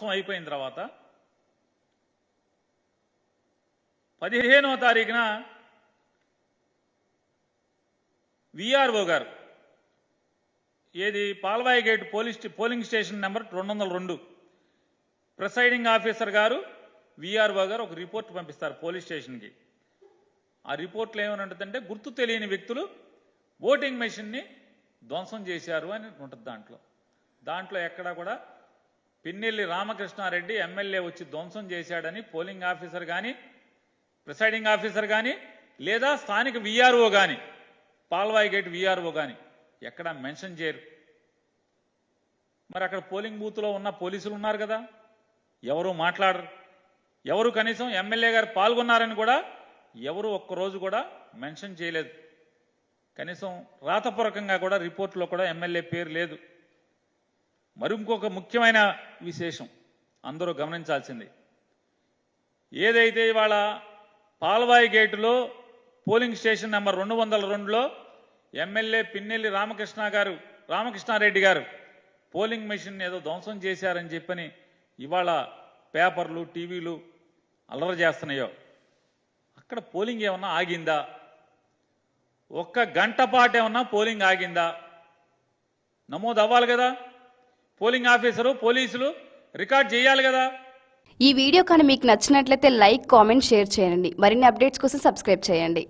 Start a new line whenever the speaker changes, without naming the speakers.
ధ్వంసం అయిపోయిన తర్వాత 15వ తారీఖున విఆర్ఓ గారు ఏది Palvai gate polling station number 202 presiding officer గారు విఆర్ఓ గారు ఒక రిపోర్ట్ పంపిస్తారు పోలీస్ స్టేషన్కి. ఆ రిపోర్ట్లో ఏమనంటుందంటే గుర్తు తెలియని వ్యక్తులు ఓటింగ్ మెషిన్ని ధ్వంసం చేశారు అని ఉంటుంది. దాంట్లో ఎక్కడా కూడా పిన్నెల్లి రామకృష్ణారెడ్డి ఎమ్మెల్యే వచ్చి ధ్వంసం చేశాడని పోలింగ్ ఆఫీసర్ కానీ ప్రిసైడింగ్ ఆఫీసర్ కానీ లేదా స్థానిక విఆర్ఓ కానీ పాల్వాయి గేట్ విఆర్ఓ కానీ ఎక్కడా మెన్షన్ చేయరు. మరి అక్కడ పోలింగ్ బూత్లో ఉన్న పోలీసులు ఉన్నారు కదా, ఎవరు మాట్లాడరు. ఎవరు కనీసం ఎమ్మెల్యే గారు పాల్గొన్నారని కూడా ఎవరు ఒక్కరోజు కూడా మెన్షన్ చేయలేదు. కనీసం రాతపూర్వకంగా కూడా రిపోర్ట్లో కూడా ఎమ్మెల్యే పేరు లేదు. మరి ఇంకొక ముఖ్యమైన విశేషం అందరూ గమనించాల్సింది, ఏదైతే ఇవాళ పాల్వాయి గేటులో పోలింగ్ స్టేషన్ నెంబర్ 202లో ఎమ్మెల్యే పిన్నెల్లి రామకృష్ణారెడ్డి గారు పోలింగ్ మెషిన్ ఏదో ధ్వంసం చేశారని చెప్పని ఇవాళ పేపర్లు టీవీలు అల్లరి చేస్తున్నాయో, అక్కడ పోలింగ్ ఏమన్నా ఆగిందా? ఒక్క గంట పాటు ఏమన్నా పోలింగ్ ఆగిందా? నమోదు అవ్వాలి కదా, పోలింగ్ ఆఫీసరు పోలీసులు రికార్డ్ చేయాలి కదా.
ఈ వీడియో కానీ మీకు నచ్చినట్లయితే లైక్, కామెంట్, షేర్ చేయండి. మరిన్ని అప్డేట్స్ కోసం సబ్స్క్రైబ్ చేయండి.